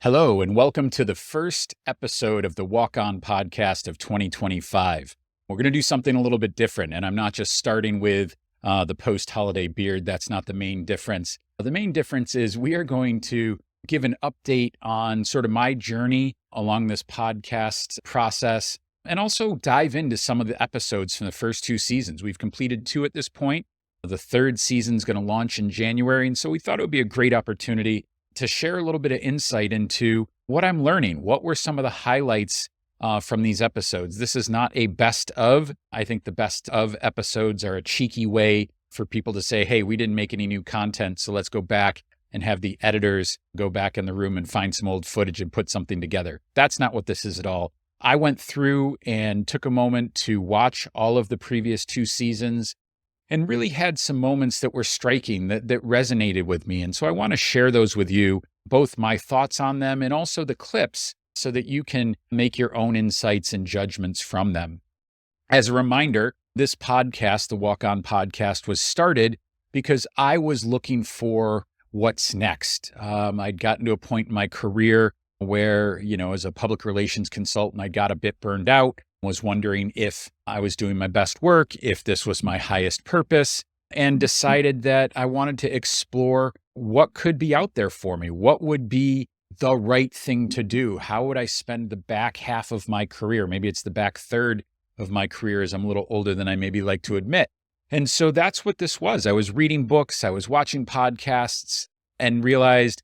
Hello, and welcome to the first episode of the Walkon Podcast of 2025. We're going to do something a little bit different, and I'm not just starting with the post-holiday beard. That's not the main difference. The main difference is we are going to give an update on sort of my journey along this podcast process, and also dive into some of the episodes from the first two seasons. We've completed two at this point. The third season is going to launch in January, and so we thought it would be a great opportunity to share a little bit of insight into what I'm learning. What were some of the highlights from these episodes? This is not a best of. I think the best of episodes are a cheeky way for people to say, hey, we didn't make any new content, so let's go back and have the editors go back in the room and find some old footage and put something together. That's not what this is at all. I went through and took a moment to watch all of the previous two seasons and really had some moments that were striking, that resonated with me. And so I want to share those with you, both my thoughts on them and also the clips, so that you can make your own insights and judgments from them. As a reminder, this podcast, the Walkon Podcast, was started because I was looking for what's next. I'd gotten to a point in my career where, as a public relations consultant, I got a bit burned out, was wondering if I was doing my best work, if this was my highest purpose, and decided that I wanted to explore what could be out there for me. What would be the right thing to do? How would I spend the back half of my career? Maybe it's the back third of my career, as I'm a little older than I maybe like to admit. And so that's what this was. I was reading books, I was watching podcasts, and realized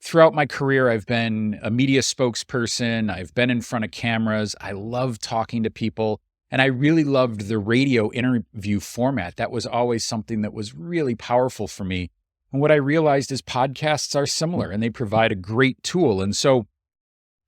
throughout my career, I've been a media spokesperson. I've been in front of cameras. I love talking to people. And I really loved the radio interview format. That was always something that was really powerful for me. And what I realized is podcasts are similar and they provide a great tool. And so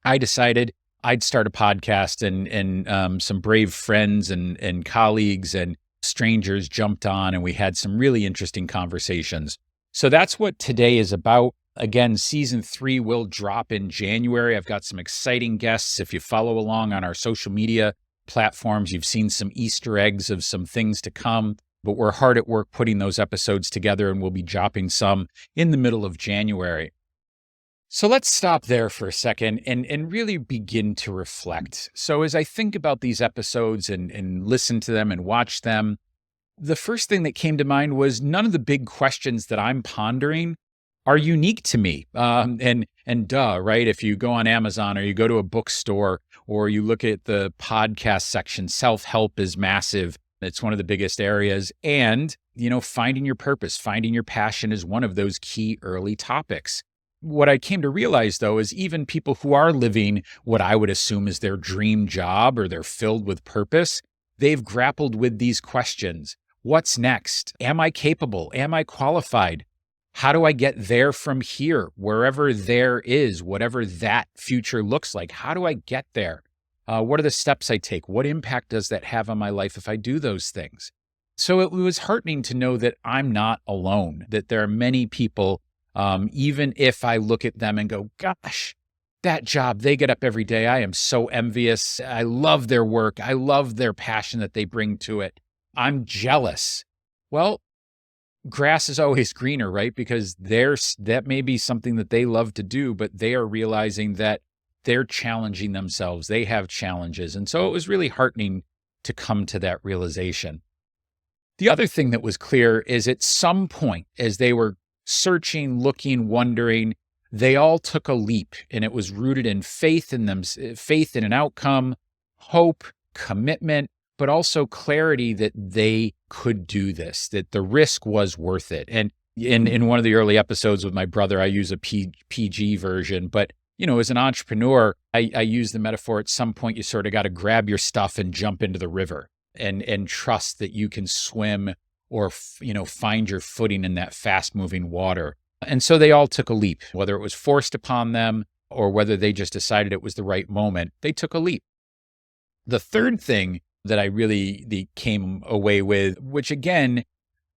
I decided I'd start a podcast, and some brave friends and colleagues and strangers jumped on, and we had some really interesting conversations. So that's what today is about. Again, season 3 will drop in January. I've got some exciting guests. If you follow along on our social media platforms, you've seen some Easter eggs of some things to come, but we're hard at work putting those episodes together, and we'll be dropping some in the middle of January. So let's stop there for a second and really begin to reflect. So as I think about these episodes and listen to them and watch them, the first thing that came to mind was none of the big questions that I'm pondering are unique to me. And right? If you go on Amazon or you go to a bookstore or you look at the podcast section, self-help is massive. It's one of the biggest areas. And, finding your purpose, finding your passion is one of those key early topics. What I came to realize, though, is even people who are living what I would assume is their dream job or they're filled with purpose, they've grappled with these questions. What's next? Am I capable? Am I qualified? How do I get there from here, wherever there is, whatever that future looks like? How do I get there? What are the steps I take? What impact does that have on my life if I do those things? So it was heartening to know that I'm not alone, that there are many people, even if I look at them and go, gosh, that job, they get up every day. I am so envious. I love their work. I love their passion that they bring to it. I'm jealous. Well, grass is always greener, right? Because that may be something that they love to do, but they are realizing that they're challenging themselves. They have challenges. And so it was really heartening to come to that realization. The other thing that was clear is at some point, as they were searching, looking, wondering, they all took a leap, and it was rooted in faith in them, faith in an outcome, hope, commitment, but also clarity that they could do this, that the risk was worth it. And in one of the early episodes with my brother, I use a PG version, but as an entrepreneur, I use the metaphor at some point you sort of got to grab your stuff and jump into the river and trust that you can swim or, find your footing in that fast moving water. And so they all took a leap, whether it was forced upon them or whether they just decided it was the right moment, they took a leap. The third thing that I really came away with, which again,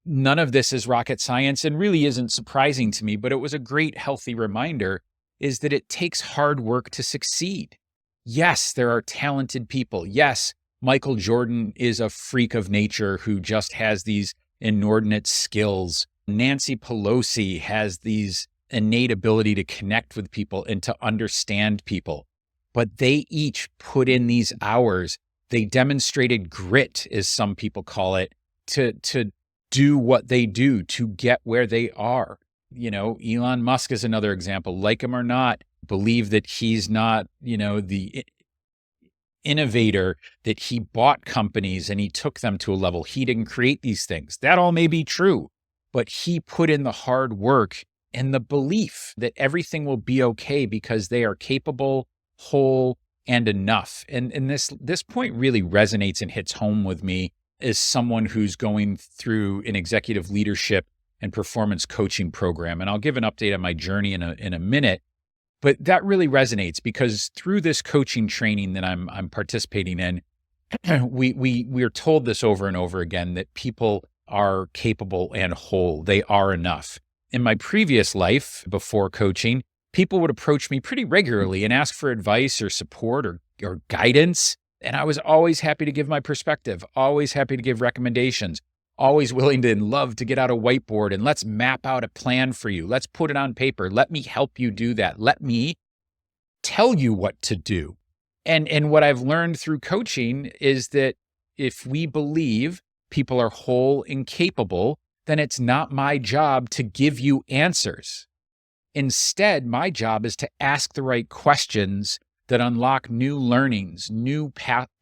none of this is rocket science and really isn't surprising to me, but it was a great, healthy reminder, is that it takes hard work to succeed. Yes, there are talented people. Yes, Michael Jordan is a freak of nature who just has these inordinate skills. Nancy Pelosi has these innate ability to connect with people and to understand people. But they each put in these hours. They demonstrated grit, as some people call it, to do what they do, to get where they are. Elon Musk is another example. Like him or not, believe that he's not, the innovator, that he bought companies and he took them to a level. He didn't create these things. That all may be true, but he put in the hard work and the belief that everything will be okay because they are capable, whole, and enough. And this point really resonates and hits home with me as someone who's going through an executive leadership and performance coaching program. And I'll give an update on my journey in a minute. But that really resonates because through this coaching training that I'm participating in, we are told this over and over again, that people are capable and whole. They are enough. In my previous life, before coaching, people would approach me pretty regularly and ask for advice or support or guidance. And I was always happy to give my perspective, always happy to give recommendations, always willing to and love to get out a whiteboard and let's map out a plan for you. Let's put it on paper. Let me help you do that. Let me tell you what to do. And what I've learned through coaching is that if we believe people are whole and capable, then it's not my job to give you answers. Instead, my job is to ask the right questions that unlock new learnings, new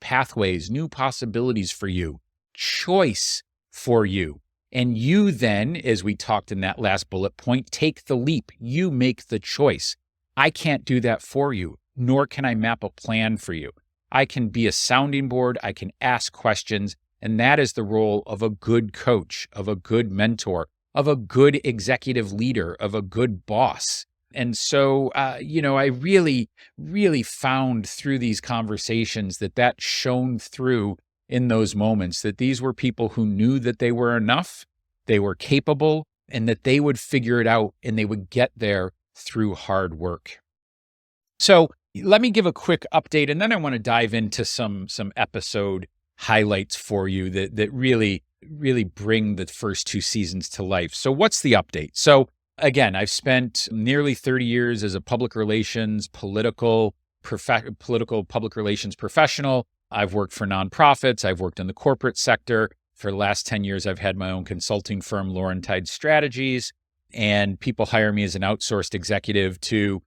pathways, new possibilities for you, choice for you. And you then, as we talked in that last bullet point, take the leap. You make the choice. I can't do that for you, nor can I map a plan for you. I can be a sounding board. I can ask questions. And that is the role of a good coach, of a good mentor, of a good executive leader, of a good boss. And so, I really, really found through these conversations that shone through in those moments, that these were people who knew that they were enough, they were capable, and that they would figure it out and they would get there through hard work. So let me give a quick update, and then I want to dive into some episode highlights for you that really, really bring the first two seasons to life. So what's the update? So again, I've spent nearly 30 years as a public relations, political public relations professional. I've worked for nonprofits. I've worked in the corporate sector. For the last 10 years, I've had my own consulting firm, Laurentide Strategies, and people hire me as an outsourced executive to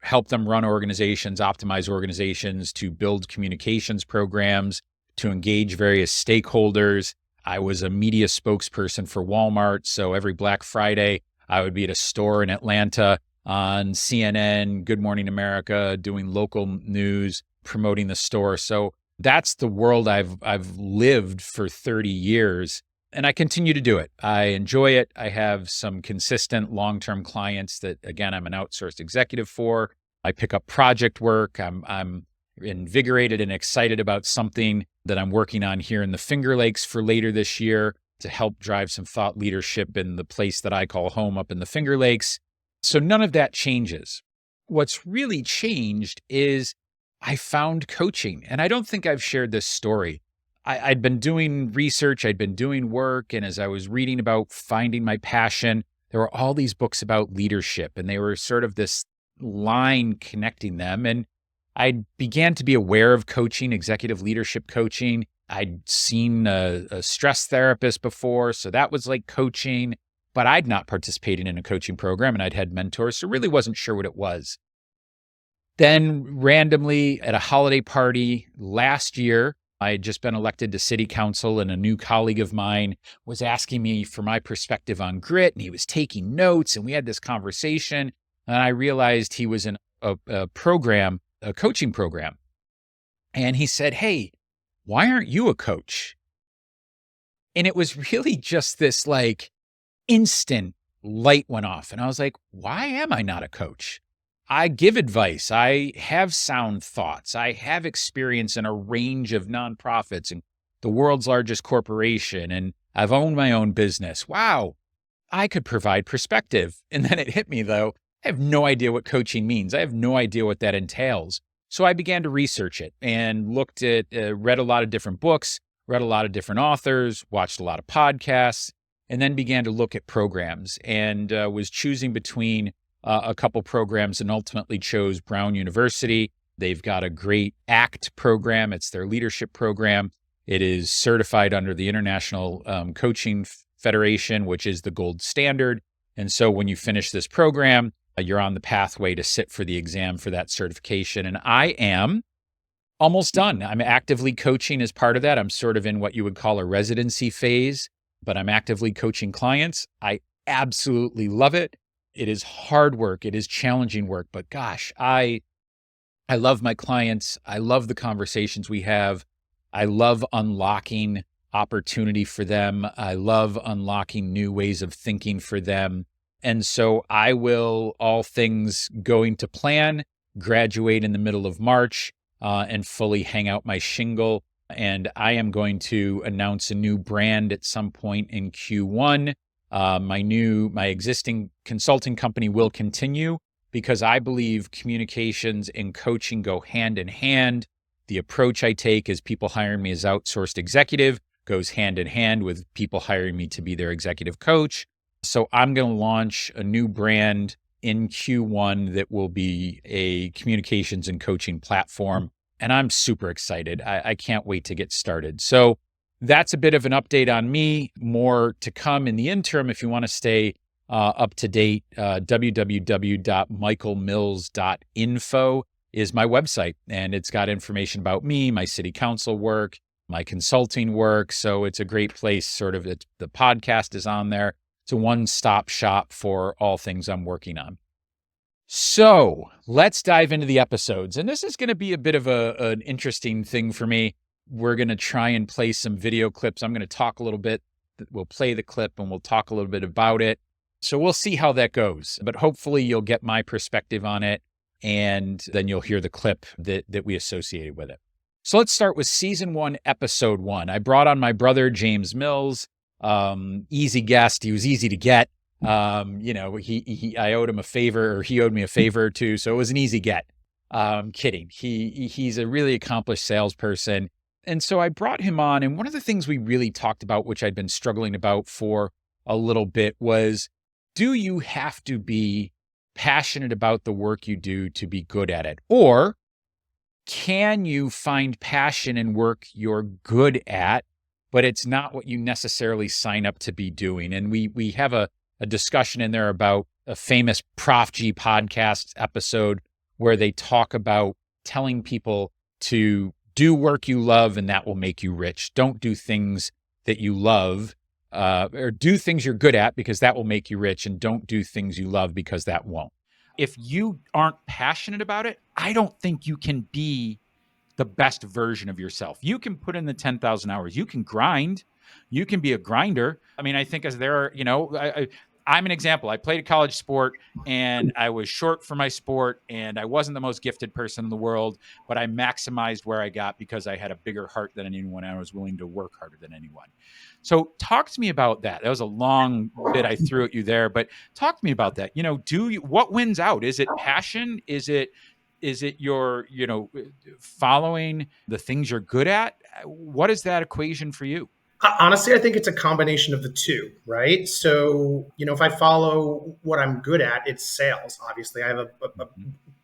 help them run organizations, optimize organizations, to build communications programs, to engage various stakeholders. I was a media spokesperson for Walmart, so every Black Friday, I would be at a store in Atlanta on CNN, Good Morning America, doing local news, promoting the store. So that's the world I've lived for 30 years, and I continue to do it. I enjoy it. I have some consistent long-term clients that, again, I'm an outsourced executive for. I pick up project work. I'm invigorated and excited about something that I'm working on here in the Finger Lakes for later this year to help drive some thought leadership in the place that I call home up in the Finger Lakes. So none of that changes. What's really changed is I found coaching, and I don't think I've shared this story. I'd been doing research, I'd been doing work, and as I was reading about finding my passion, there were all these books about leadership, and they were sort of this line connecting them. And I began to be aware of coaching, executive leadership coaching. I'd seen a stress therapist before, so that was like coaching, but I'd not participated in a coaching program, and I'd had mentors, so really wasn't sure what it was. Then randomly at a holiday party last year, I had just been elected to city council, and a new colleague of mine was asking me for my perspective on grit, and he was taking notes, and we had this conversation, and I realized he was in a coaching program. And he said, "Hey, why aren't you a coach?" And it was really just this like instant light went off. And I was like, why am I not a coach? I give advice. I have sound thoughts. I have experience in a range of nonprofits and the world's largest corporation. And I've owned my own business. Wow, I could provide perspective. And then it hit me though, I have no idea what coaching means. I have no idea what that entails. So I began to research it and read a lot of different books, read a lot of different authors, watched a lot of podcasts, and then began to look at programs and was choosing between a couple programs and ultimately chose Brown University. They've got a great ACT program. It's their leadership program. It is certified under the International Coaching Federation, which is the gold standard. And so when you finish this program, you're on the pathway to sit for the exam for that certification. And I am almost done. I'm actively coaching as part of that. I'm sort of in what you would call a residency phase, but I'm actively coaching clients. I absolutely love it. It is hard work. It is challenging work, but gosh, I love my clients. I love the conversations we have. I love unlocking opportunity for them. I love unlocking new ways of thinking for them. And so I will, all things going to plan, graduate in the middle of March and fully hang out my shingle. And I am going to announce a new brand at some point in Q1. My existing consulting company will continue because I believe communications and coaching go hand in hand. The approach I take as people hiring me as outsourced executive goes hand in hand with people hiring me to be their executive coach. So I'm going to launch a new brand in Q1 that will be a communications and coaching platform. And I'm super excited. I can't wait to get started. So that's a bit of an update on me. More to come in the interim. If you want to stay up to date, www.michaelmills.info is my website. And it's got information about me, my city council work, my consulting work. So it's a great place. Sort of the podcast is on there. It's a one-stop shop for all things I'm working on. So let's dive into the episodes. And this is going to be a bit of an interesting thing for me. We're going to try and play some video clips. I'm going to talk a little bit. We'll play the clip and we'll talk a little bit about it. So we'll see how that goes. But hopefully you'll get my perspective on it. And then you'll hear the clip that we associated with it. So let's start with season 1, episode 1. I brought on my brother, James Mills. Easy guest. He was easy to get. I owed him a favor, or he owed me a favor or two. So it was an easy get. Kidding. He's a really accomplished salesperson. And so I brought him on. And one of the things we really talked about, which I'd been struggling about for a little bit, was, do you have to be passionate about the work you do to be good at it? Or can you find passion in work you're good at, but it's not what you necessarily sign up to be doing? And we have a discussion in there about a famous Prof G podcast episode where they talk about telling people to do work you love and that will make you rich. Don't do things that you love, or do things you're good at because that will make you rich, and don't do things you love because that won't. If you aren't passionate about it, I don't think you can be the best version of yourself. You can put in the 10,000 hours. You can grind. You can be a grinder. I mean, I think as there are, I'm an example. I played a college sport and I was short for my sport and I wasn't the most gifted person in the world, but I maximized where I got because I had a bigger heart than anyone and I was willing to work harder than anyone. So talk to me about that. That was a long bit I threw at you there, but talk to me about that. What wins out? Is it passion? Is it your, following the things you're good at? What is that equation for you? Honestly, I think it's a combination of the two, right? So, if I follow what I'm good at, it's sales. Obviously, I have a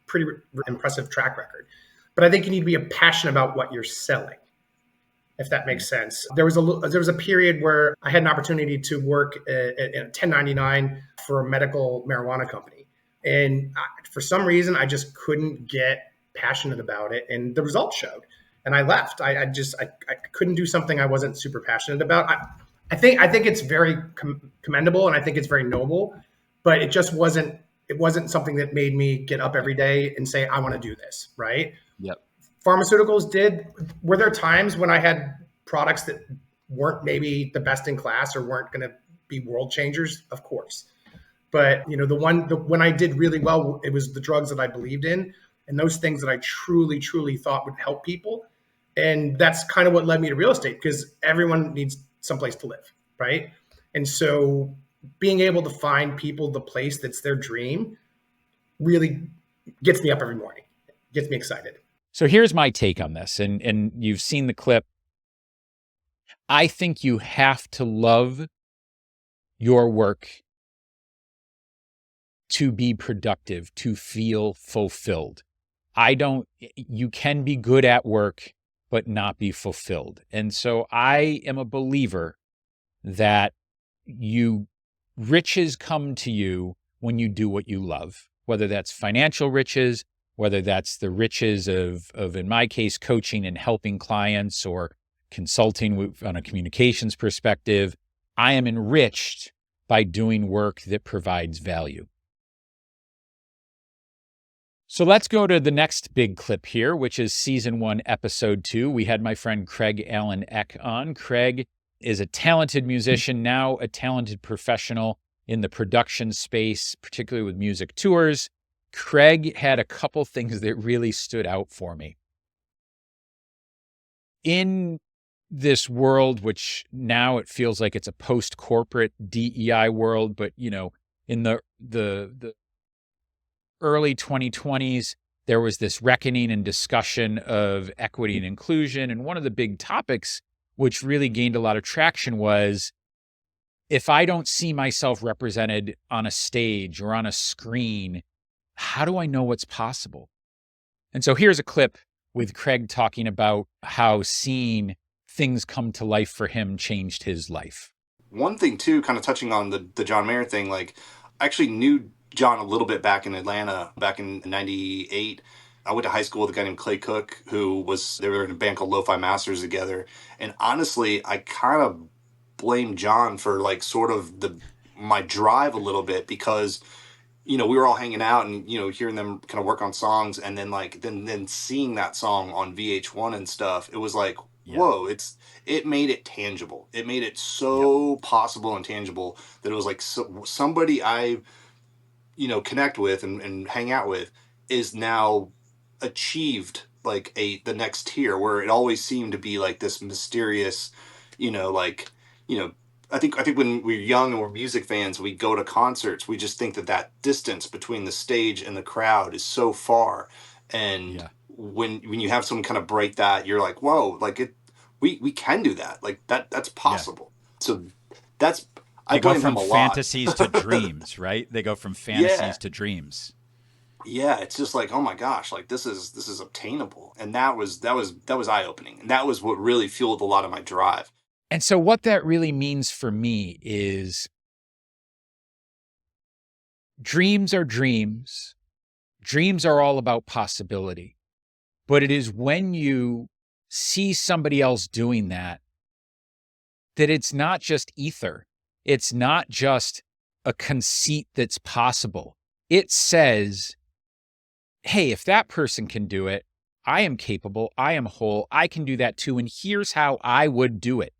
pretty impressive track record. But I think you need to be passionate about what you're selling, if that makes sense. There was a period where I had an opportunity to work in a 1099 for a medical marijuana company. And for some reason, I just couldn't get passionate about it. And the results showed. And I left. I couldn't do something I wasn't super passionate about. I think it's very commendable and I think it's very noble, but it just wasn't something that made me get up every day and say, I want to do this, right? Yep. Pharmaceuticals did. Were there times when I had products that weren't maybe the best in class or weren't going to be world changers? Of course. But when I did really well, it was the drugs that I believed in and those things that I truly, truly thought would help people. And that's kind of what led me to real estate, because everyone needs someplace to live, right? And so being able to find people the place that's their dream really gets me up every morning, gets me excited. So here's my take on this, and you've seen the clip. I think you have to love your work to be productive, to feel fulfilled. You can be good at work, but not be fulfilled. And so I am a believer that riches come to you when you do what you love, whether that's financial riches, whether that's the riches of in my case, coaching and helping clients or consulting on a communications perspective. I am enriched by doing work that provides value. So let's go to the next big clip here, which is season 1, episode 2. We had my friend Craig Allen Eck on. Craig is a talented musician, now a talented professional in the production space, particularly with music tours. Craig had a couple things that really stood out for me. In this world, which now it feels like it's a post-corporate DEI world, but in the early 2020s, there was this reckoning and discussion of equity and inclusion. And one of the big topics, which really gained a lot of traction, was if I don't see myself represented on a stage or on a screen, how do I know what's possible? And so here's a clip with Craig talking about how seeing things come to life for him changed his life. One thing too, kind of touching on the John Mayer thing, I actually knew John a little bit back in Atlanta, back in 98. I went to high school with a guy named Clay Cook, they were in a band called Lo-Fi Masters together. And honestly, I kind of blame John for sort of my drive a little bit, because, we were all hanging out and, hearing them kind of work on songs, and then then seeing that song on VH1 and stuff, it was whoa, it made it tangible. It made it so possible and tangible that it was somebody I connect with and hang out with is now achieved the next tier, where it always seemed to be this mysterious, I think when we're young and we're music fans, we go to concerts, we just think that distance between the stage and the crowd is so far. And when you have someone kind of break that, you're like, whoa, we can do that. That's possible. Yeah. So I blame him a lot. They go from fantasies to dreams, right? They go from fantasies to dreams. Yeah, it's just oh my gosh, this is obtainable. And that was eye-opening. And that was what really fueled a lot of my drive. And so what that really means for me is dreams are dreams. Dreams are all about possibility. But it is when you see somebody else doing that it's not just ether. It's not just a conceit that's possible. It says, hey, if that person can do it, I am capable, I am whole, I can do that too, and here's how I would do it.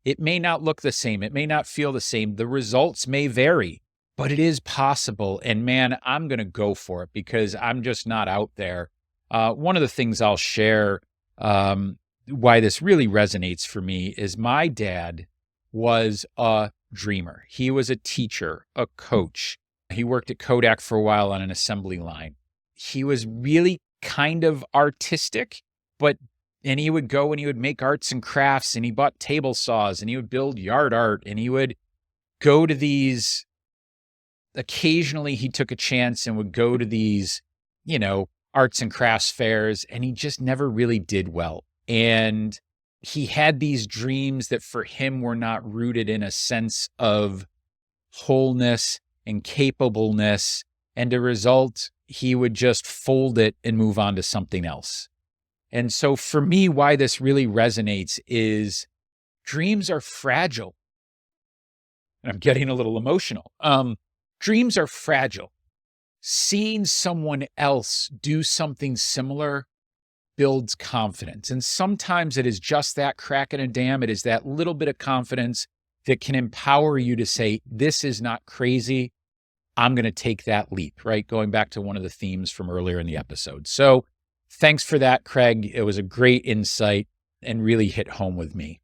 It may not look the same, it may not feel the same, the results may vary, but it is possible, and man, I'm going to go for it because I'm just not out there. One of the things I'll share why this really resonates for me is my dad was a dreamer. He was a teacher, a coach. He worked at Kodak for a while on an assembly line. He was really kind of artistic, and he would go and he would make arts and crafts, and he bought table saws, and he would build yard art, and he would go to these, occasionally he took a chance and would go to these, arts and crafts fairs, and he just never really did well. And he had these dreams that for him were not rooted in a sense of wholeness and capableness. And a result, he would just fold it and move on to something else. And so for me, why this really resonates is dreams are fragile. And I'm getting a little emotional. Dreams are fragile. Seeing someone else do something similar builds confidence. And sometimes it is just that crack in a dam. It is that little bit of confidence that can empower you to say, this is not crazy. I'm going to take that leap, right? Going back to one of the themes from earlier in the episode. So thanks for that, Craig. It was a great insight and really hit home with me.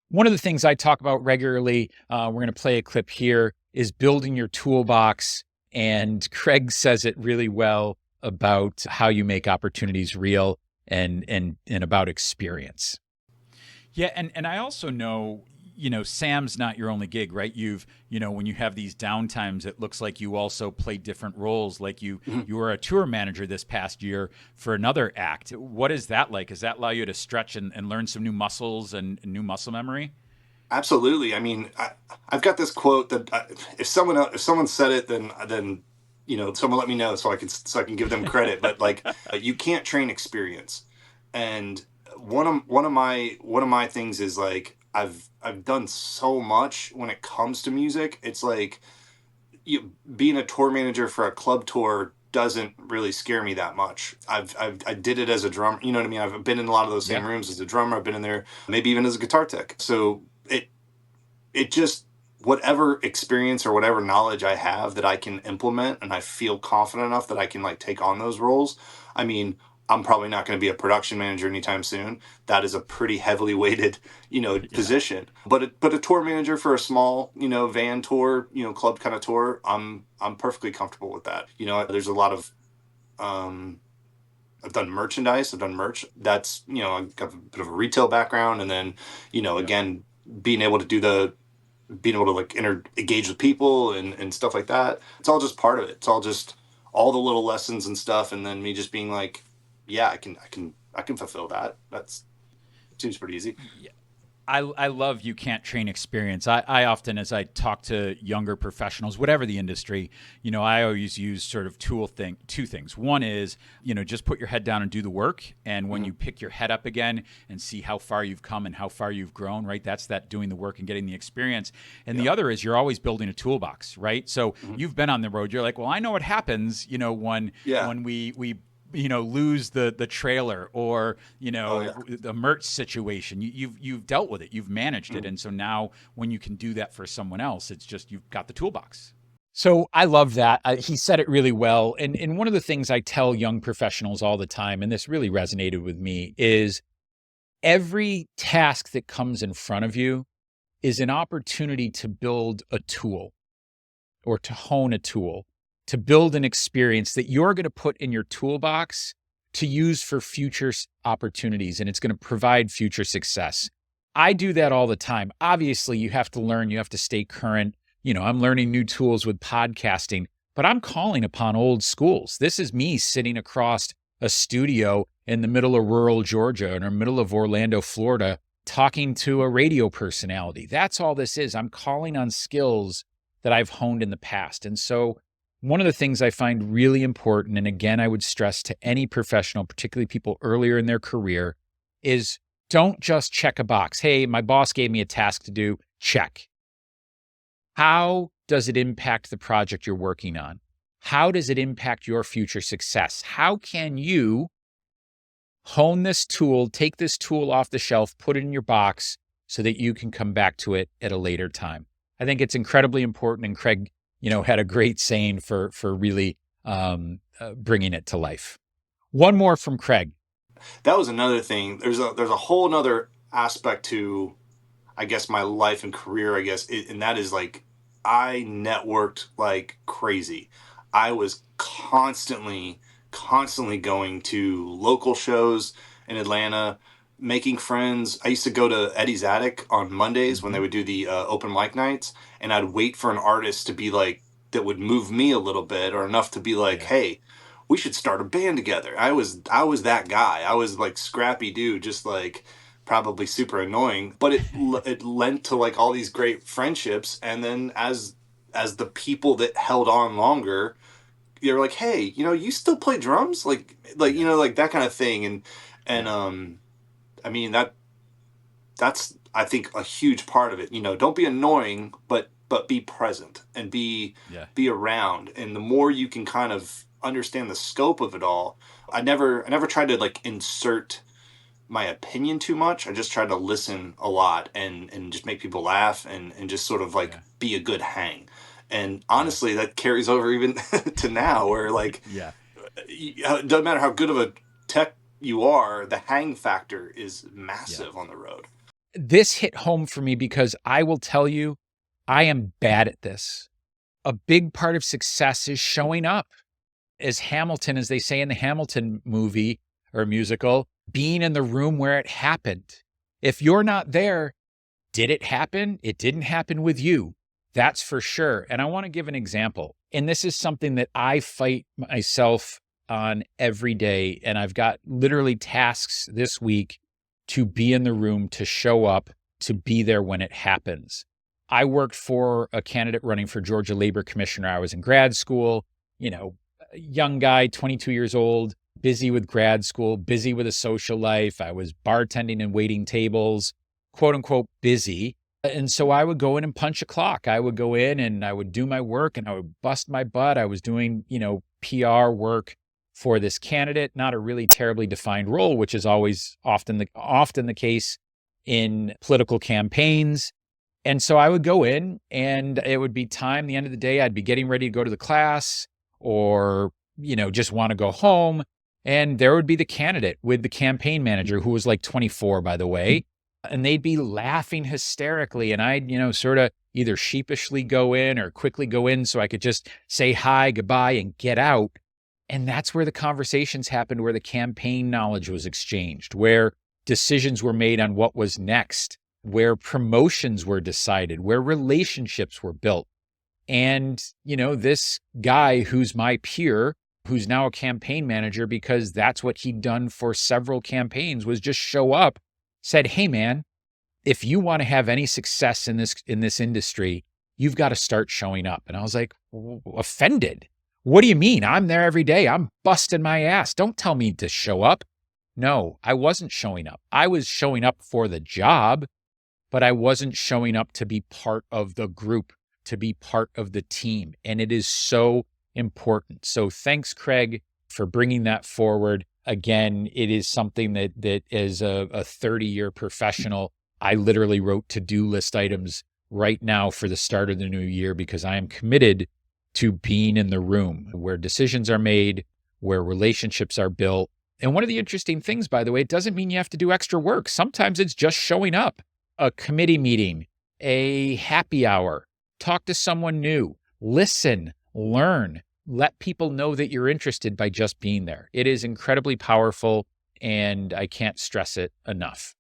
One of the things I talk about regularly, we're going to play a clip here, is building your toolbox. And Craig says it really well about how you make opportunities real and about experience. Yeah, and I also know Sam's not your only gig, right? When you have these downtimes, it looks like you also play different roles. Like you were a tour manager this past year for another act. What is that like? Does that allow you to stretch and learn some new muscles and new muscle memory? Absolutely. I mean, I've got this quote that if someone said it, then someone let me know so I can give them credit. But like, you can't train experience, and one of my things is like I've done so much when it comes to music. It's like being a tour manager for a club tour doesn't really scare me that much. I did it as a drummer. You know what I mean? I've been in a lot of those same rooms as a drummer. I've been in there maybe even as a guitar tech. So it just, whatever experience or whatever knowledge I have that I can implement and I feel confident enough that I can like take on those roles. I mean, I'm probably not going to be a production manager anytime soon. That is a pretty heavily weighted, position. But a tour manager for a small, van tour, club kind of tour, I'm perfectly comfortable with that. There's a lot of, I've done merchandise. I've done merch. That's, I've got a bit of a retail background. And then, again, being able to like engage with people and stuff like that. It's all just part of it. It's all just all the little lessons and stuff. And then me just being like, yeah, I can fulfill that. That's seems pretty easy. Yeah. I love you can't train experience. I often, as I talk to younger professionals, whatever the industry, I always use sort of two things. One is, just put your head down and do the work. And when you pick your head up again and see how far you've come and how far you've grown, right? That's that doing the work and getting the experience. And the other is you're always building a toolbox, right? So you've been on the road. You're like, well, I know what happens, when we lose the trailer or, the merch situation. You've dealt with it, you've managed it. And so now when you can do that for someone else, it's just, you've got the toolbox. So I love that. He said it really well. And one of the things I tell young professionals all the time, and this really resonated with me, is every task that comes in front of you is an opportunity to build a tool or to hone a tool, to build an experience that you're going to put in your toolbox to use for future opportunities, and it's going to provide future success. I do that all the time. Obviously, you have to learn, you have to stay current. I'm learning new tools with podcasting, but I'm calling upon old schools. This is me sitting across a studio in the middle of rural Georgia or in the middle of Orlando, Florida, talking to a radio personality. That's all this is. I'm calling on skills that I've honed in the past. And so one of the things I find really important, and again, I would stress to any professional, particularly people earlier in their career, is don't just check a box. Hey, my boss gave me a task to do. Check. How does it impact the project you're working on? How does it impact your future success? How can you hone this tool, take this tool off the shelf, put it in your box so that you can come back to it at a later time? I think it's incredibly important, and Craig had a great saying for really bringing it to life. One more from Craig. That was another thing. There's a whole nother aspect to, I guess, my life and career, and that is like, I networked like crazy. I was constantly going to local shows in Atlanta, making friends. I used to go to Eddie's Attic on Mondays when they would do the open mic nights, and I'd wait for an artist to be like, that would move me a little bit or enough to be like, hey, we should start a band together. I was that guy. I was like scrappy dude, just like probably super annoying, but it lent to like all these great friendships. And then as the people that held on longer, you're like, hey, you still play drums? Like that kind of thing. And I mean, that's, I think, a huge part of it. Don't be annoying, but be present and be around. And the more you can kind of understand the scope of it all, I never tried to like insert my opinion too much. I just tried to listen a lot and just make people laugh and just sort of like be a good hang. And honestly, that carries over even to now, where like, it doesn't matter how good of a tech you are, the hang factor is massive on the road. This hit home for me because I will tell you, I am bad at this. A big part of success is showing up. As Hamilton, as they say in the Hamilton movie or musical, being in the room where it happened. If you're not there, Did it happen? It didn't happen with you. That's for sure. And I want to give an example. And this is something that I fight myself on every day. And I've got literally tasks this week to be in the room, to show up, to be there when it happens. I worked for a candidate running for Georgia Labor Commissioner. I was in grad school, a young guy, 22 years old, busy with grad school, busy with a social life. I was bartending and waiting tables, quote unquote, busy. And so I would go in and punch a clock. I would go in and I would do my work and I would bust my butt. I was doing, PR work for this candidate, not a really terribly defined role, which is always often the case in political campaigns. And so I would go in and it would be time, the end of the day, I'd be getting ready to go to the class or, just want to go home. And there would be the candidate with the campaign manager, who was like 24, by the way. And they'd be laughing hysterically. And I'd, sort of either sheepishly go in or quickly go in so I could just say hi, goodbye, and get out. And that's where the conversations happened, where the campaign knowledge was exchanged, where decisions were made on what was next, where promotions were decided, where relationships were built. And, this guy who's my peer, who's now a campaign manager because that's what he'd done for several campaigns, was just show up, said, hey, man, if you want to have any success in this industry, you've got to start showing up. And I was like, offended. What do you mean? I'm there every day. I'm busting my ass. Don't tell me to show up. No, I wasn't showing up. I was showing up for the job, but I wasn't showing up to be part of the group, to be part of the team. And it is so important. So thanks, Craig, for bringing that forward. Again, it is something that as a 30-year professional, I literally wrote to-do list items right now for the start of the new year because I am committed to being in the room where decisions are made, where relationships are built. And one of the interesting things, by the way, it doesn't mean you have to do extra work. Sometimes it's just showing up. A committee meeting, a happy hour, talk to someone new, listen, learn, let people know that you're interested by just being there. It is incredibly powerful, and I can't stress it enough.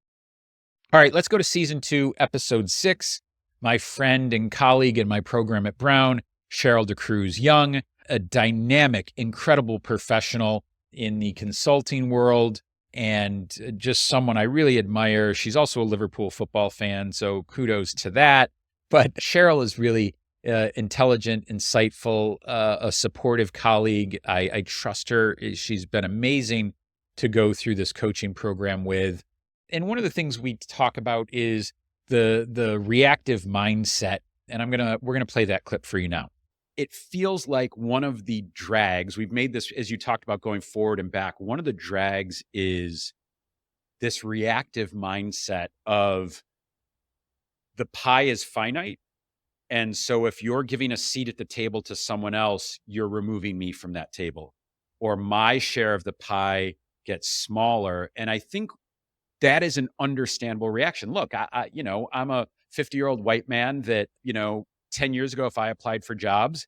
All right, let's go to season 2, episode 6. My friend and colleague in my program at Brown, Cheryl DeCruz Young, a dynamic, incredible professional in the consulting world and just someone I really admire. She's also a Liverpool football fan, so kudos to that. But Cheryl is really intelligent, insightful, a supportive colleague. I trust her. She's been amazing to go through this coaching program with. And one of the things we talk about is the reactive mindset. And we're gonna play that clip for you now. It feels like one of the drags, we've made this, as you talked about going forward and back, one of the drags is this reactive mindset of the pie is finite. And so if you're giving a seat at the table to someone else, you're removing me from that table, or my share of the pie gets smaller. And I think that is an understandable reaction. Look, I'm a 50-year-old white man that, 10 years ago, if I applied for jobs,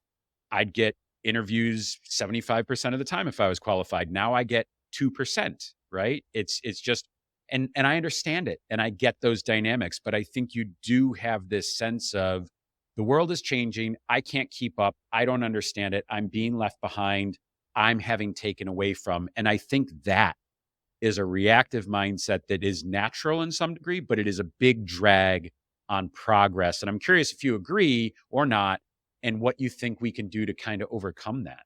I'd get interviews 75% of the time if I was qualified. Now I get 2%, right? It's just, and I understand it and I get those dynamics, but I think you do have this sense of the world is changing. I can't keep up. I don't understand it. I'm being left behind. I'm having taken away from. And I think that is a reactive mindset that is natural in some degree, but it is a big drag on progress. And I'm curious if you agree or not, and what you think we can do to kind of overcome that.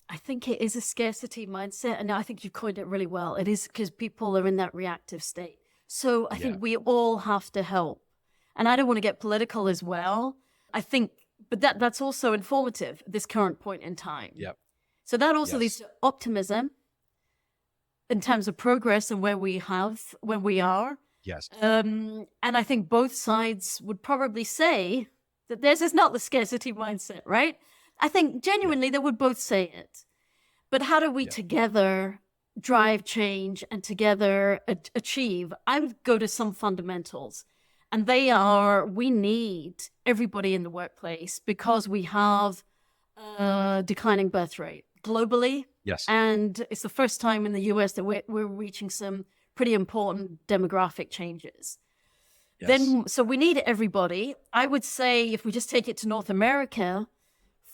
I think it is a scarcity mindset. And I think you've coined it really well. It is because people are in that reactive state. So I think we all have to help. And I don't want to get political as well. I think, but that's also informative at this current point in time. Yep. So that also leads to optimism in terms of progress and where we are. Yes. And I think both sides would probably say that theirs is not the scarcity mindset, right? I think genuinely they would both say it. But how do we together drive change and together achieve? I would go to some fundamentals. And they are, we need everybody in the workplace because we have a declining birth rate globally. Yes. And it's the first time in the US that we're reaching some pretty important demographic changes. Then, so we need everybody. I would say if we just take it to North America,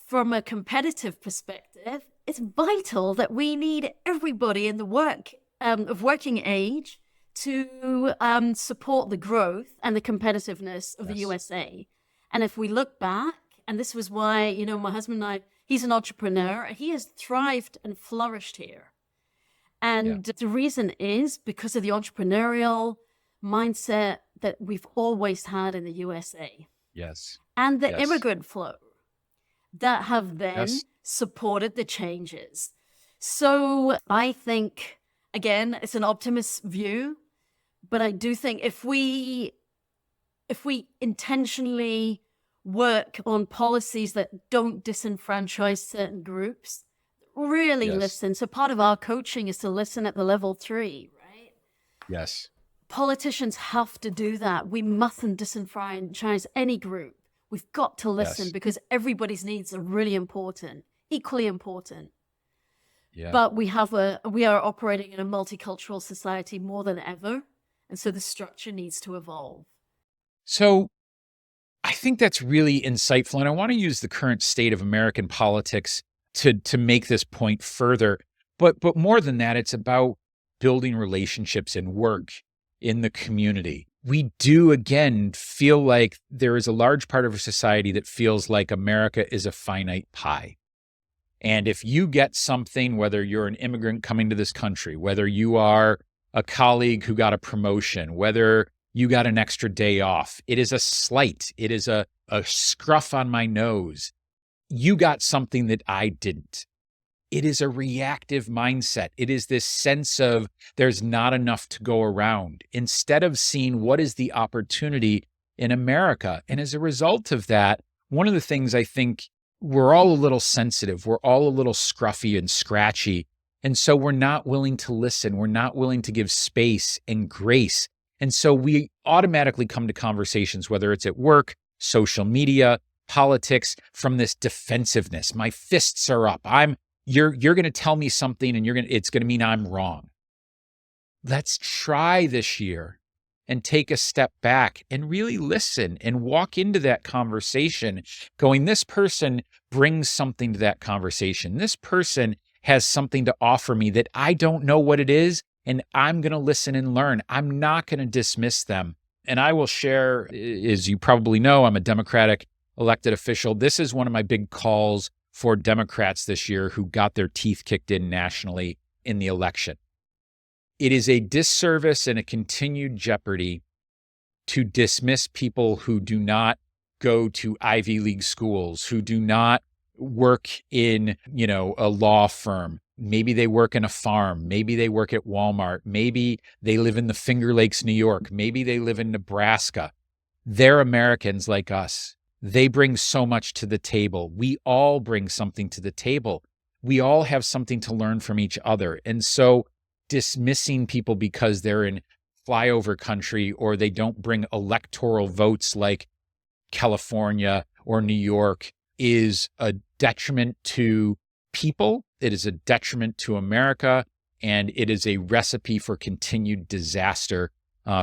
from a competitive perspective, it's vital that we need everybody in the working age to support the growth and the competitiveness of the USA. And if we look back, and this was why, you know, my husband and I, he's an entrepreneur. He has thrived and flourished here. And the reason is because of the entrepreneurial mindset that we've always had in the USA. Yes. And the immigrant flow that have then supported the changes. So I think, again, it's an optimist view, but I do think if we intentionally work on policies that don't disenfranchise certain groups, really listen. So part of our coaching is to listen at the level 3, right? Yes. Politicians have to do that. We mustn't disenfranchise any group. We've got to listen because everybody's needs are really important, equally important. Yeah. But we are operating in a multicultural society more than ever. And so the structure needs to evolve. So I think that's really insightful. And I want to use the current state of American politics to make this point further. But more than that, it's about building relationships and work in the community. We do, again, feel like there is a large part of our society that feels like America is a finite pie. And if you get something, whether you're an immigrant coming to this country, whether you are a colleague who got a promotion, whether you got an extra day off, it is a slight. It is a scruff on my nose. You got something that I didn't. It is a reactive mindset. It is this sense of there's not enough to go around, instead of seeing what is the opportunity in America. And as a result of that, one of the things I think we're all a little sensitive, we're all a little scruffy and scratchy. And so we're not willing to listen. We're not willing to give space and grace. And so we automatically come to conversations, whether it's at work, social media, politics, from this defensiveness. My fists are up. You're going to tell me something and it's going to mean I'm wrong. Let's try this year and take a step back and really listen and walk into that conversation going, this person brings something to that conversation. This person has something to offer me that I don't know what it is, and I'm going to listen and learn. I'm not going to dismiss them. And I will share, as you probably know, I'm a Democratic elected official. This is one of my big calls for Democrats this year who got their teeth kicked in nationally in the election. It is a disservice and a continued jeopardy to dismiss people who do not go to Ivy League schools, who do not work in, a law firm. Maybe they work in a farm. Maybe they work at Walmart. Maybe they live in the Finger Lakes, New York. Maybe they live in Nebraska. They're Americans like us. They bring so much to the table. We all bring something to the table. We all have something to learn from each other. And so dismissing people because they're in flyover country or they don't bring electoral votes like California or New York is a detriment to people. It is a detriment to America, and it is a recipe for continued disaster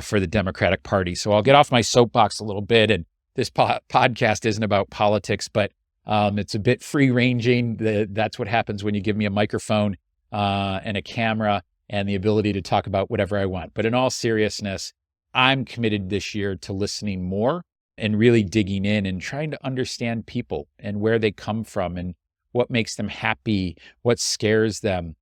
for the Democratic Party. So I'll get off my soapbox a little bit, and this podcast isn't about politics, but it's a bit free-ranging. That's what happens when you give me a microphone and a camera and the ability to talk about whatever I want. But in all seriousness, I'm committed this year to listening more and really digging in and trying to understand people and where they come from and what makes them happy, what scares them.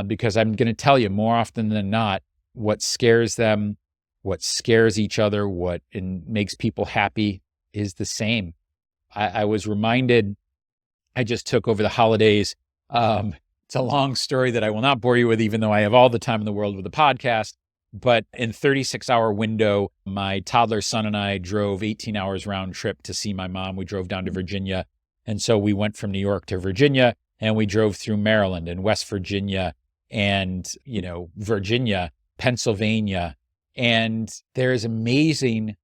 Because I'm going to tell you more often than not, what scares them, what scares each other, what makes people happy is the same. I was reminded, I just took over the holidays. It's a long story that I will not bore you with, even though I have all the time in the world with the podcast. But in 36-hour window, my toddler son and I drove 18 hours round trip to see my mom. We drove down to Virginia. And so we went from New York to Virginia, and we drove through Maryland and West Virginia and, Virginia, Pennsylvania. And there is amazing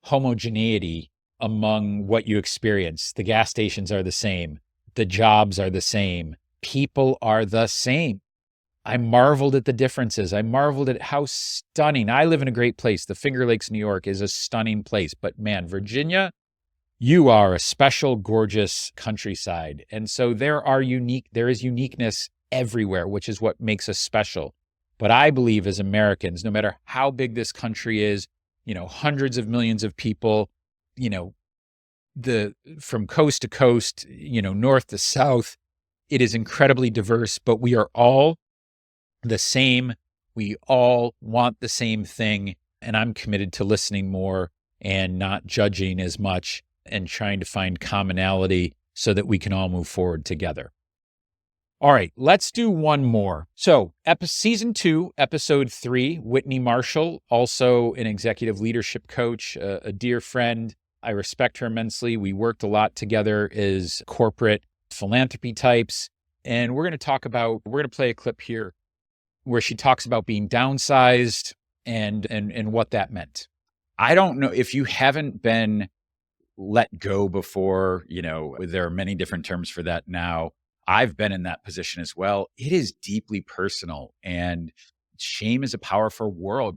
homogeneity among what you experience. The gas stations are the same. The jobs are the same. People are the same. I marveled at the differences. I marveled at how stunning. I live in a great place. The Finger Lakes, New York is a stunning place. But man, Virginia, you are a special, gorgeous countryside. And so there is uniqueness everywhere, which is what makes us special. But I believe as Americans, no matter how big this country is, hundreds of millions of people, from coast to coast, north to south, it is incredibly diverse, but we are all the same. We all want the same thing. And I'm committed to listening more and not judging as much and trying to find commonality so that we can all move forward together. All right, let's do one more. So season 2, episode 3, Whitney Marshall, also an executive leadership coach, a dear friend. I respect her immensely. We worked a lot together as corporate philanthropy types. And we're going to play a clip here where she talks about being downsized and what that meant. I don't know if you haven't been let go before, there are many different terms for that now. I've been in that position as well. It is deeply personal, and shame is a powerful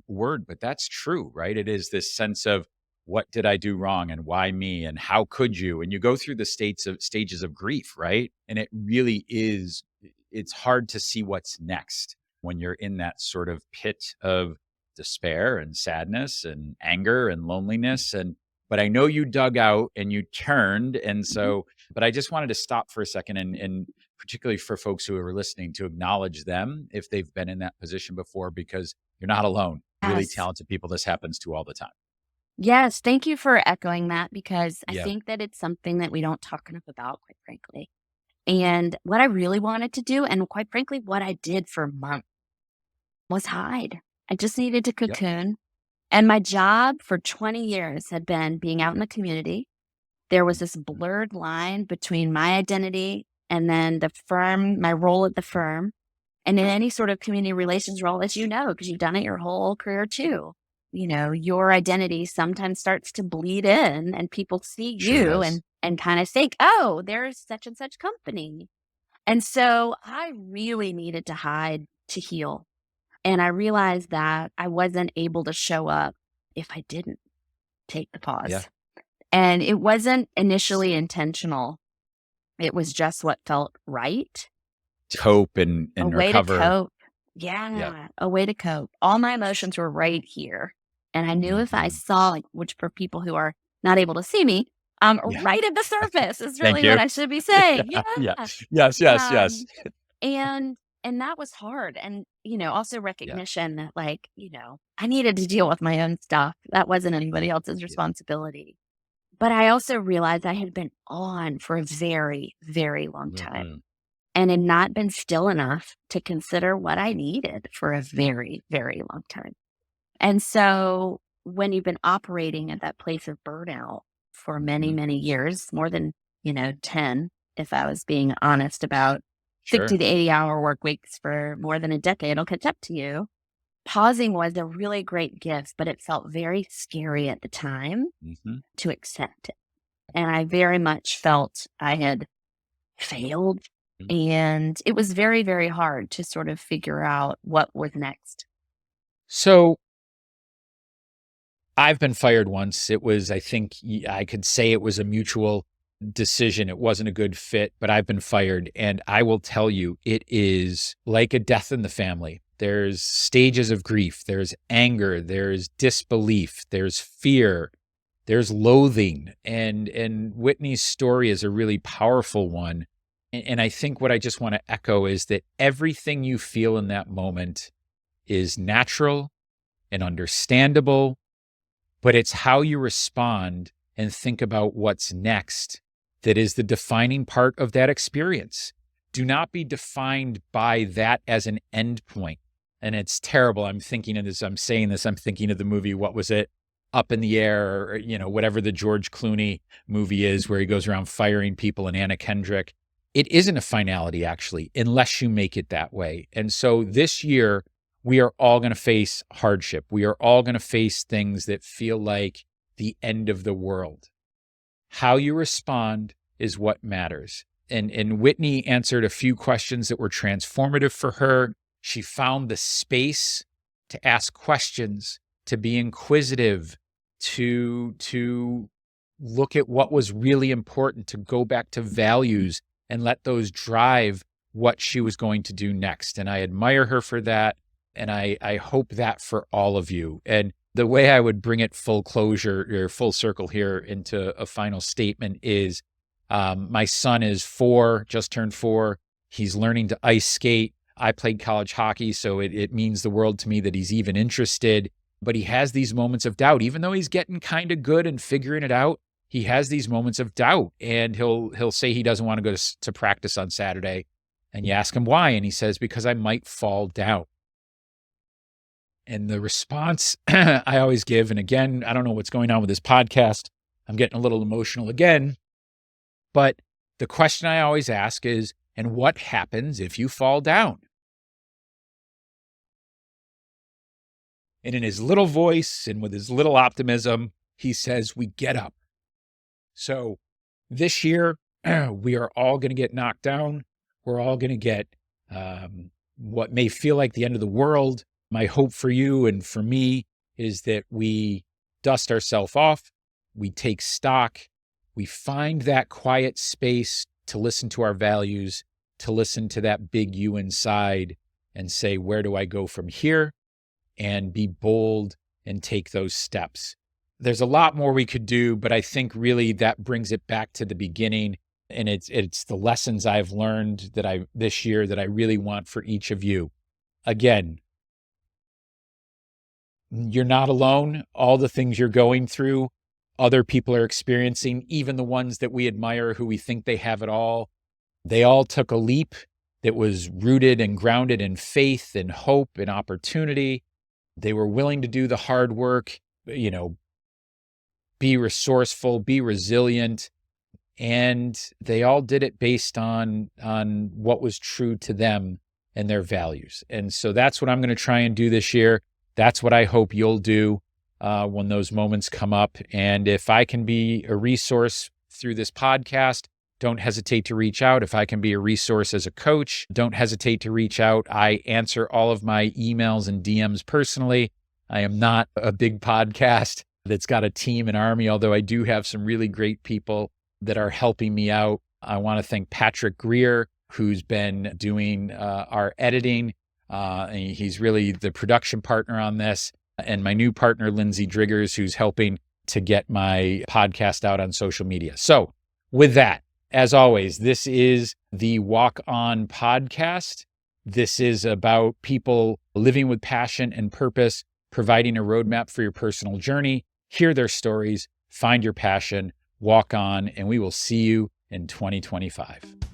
word, but that's true, right? It is this sense of what did I do wrong and why me and how could you? And you go through the stages of grief, right? And it really is, it's hard to see what's next when you're in that sort of pit of despair and sadness and anger and loneliness. But I know you dug out and you turned. And so, but I just wanted to stop for a second and particularly for folks who are listening to acknowledge them if they've been in that position before, because you're not alone. Yes. Really talented people this happens to all the time. Yes, thank you for echoing that, because I Yeah. think that it's something that we don't talk enough about, quite frankly. And what I really wanted to do, and quite frankly, what I did for months, was hide. I just needed to cocoon. And my job for 20 years had been being out in the community. There was this blurred line between my identity and then the firm, my role at the firm. And in any sort of community relations role, as you know, because you've done it your whole career too, your identity sometimes starts to bleed in and people see Sure you does. and kind of think, oh, there's such and such company. And so I really needed to hide to heal. And I realized that I wasn't able to show up if I didn't take the pause. Yeah. And it wasn't initially intentional. It was just what felt right. Cope and A way recover. to cope. Yeah, a way to cope. All my emotions were right here. And I knew if I saw, which for people who are not able to see me, Yeah. right at the surface is Thank really you. what I should be saying. Yeah. Yeah. Yes. And that was hard. And, also recognition that I needed to deal with my own stuff. That wasn't anybody else's responsibility. But I also realized I had been on for a very, very long time. Mhm. And had not been still enough to consider what I needed for a very, very long time. And so when you've been operating at that place of burnout for many, many years, more than, 10, if I was being honest about Sure. 60 to 80 hour work weeks for more than a decade, it'll catch up to you. Pausing was a really great gift, but it felt very scary at the time Mhm. to accept it. And I very much felt I had failed. And it was very, very hard to sort of figure out what was next. So I've been fired once. It was, I think I could say it was a mutual decision. It wasn't a good fit, but I've been fired. And I will tell you, it is like a death in the family. There's stages of grief. There's anger. There's disbelief. There's fear. There's loathing. And Whitney's story is a really powerful one. And I think what I just want to echo is that everything you feel in that moment is natural and understandable, but it's how you respond and think about what's next that is the defining part of that experience. Do not be defined by that as an end point. And it's terrible. I'm thinking of this, I'm saying this, I'm thinking of the movie, what was it? Up in the Air, or, whatever the George Clooney movie is where he goes around firing people, and Anna Kendrick. It isn't a finality, actually, unless you make it that way. And so this year, we are all going to face hardship. We are all going to face things that feel like the end of the world. How you respond is what matters. And Whitney answered a few questions that were transformative for her. She found the space to ask questions, to be inquisitive, to look at what was really important, to go back to values and let those drive what she was going to do next. And I admire her for that. And I hope that for all of you. And the way I would bring it full closure or full circle here into a final statement is my son is 4, just turned 4. He's learning to ice skate. I played college hockey, so it means the world to me that he's even interested. But he has these moments of doubt. Even though he's getting kind of good and figuring it out, he has these moments of doubt. And he'll say he doesn't want to go to practice on Saturday. And you ask him why, and he says, because I might fall down. And the response I always give, and again, I don't know what's going on with this podcast. I'm getting a little emotional again. But the question I always ask is, and what happens if you fall down? And in his little voice and with his little optimism, he says, we get up. So this year, we are all going to get knocked down. We're all going to get what may feel like the end of the world. My hope for you and for me is that we dust ourselves off, we take stock, we find that quiet space to listen to our values, to listen to that big you inside and say, where do I go from here? And be bold and take those steps. There's a lot more we could do, but I think really that brings it back to the beginning. And it's the lessons I've learned this year that I really want for each of you. Again, you're not alone. All the things you're going through, other people are experiencing, even the ones that we admire who we think they have it all. They all took a leap that was rooted and grounded in faith and hope and opportunity. They were willing to do the hard work, be resourceful, be resilient. And they all did it based on what was true to them and their values. And so that's what I'm going to try and do this year. That's what I hope you'll do when those moments come up. And if I can be a resource through this podcast, don't hesitate to reach out. If I can be a resource as a coach, don't hesitate to reach out. I answer all of my emails and DMs personally. I am not a big podcast that's got a team and army, although I do have some really great people that are helping me out. I want to thank Patrick Greer, who's been doing our editing. And he's really the production partner on this. And my new partner, Lindsay Driggers, who's helping to get my podcast out on social media. So with that, as always, this is the Walkon Podcast. This is about people living with passion and purpose, providing a roadmap for your personal journey. Hear their stories, find your passion, walk on, and we will see you in 2025.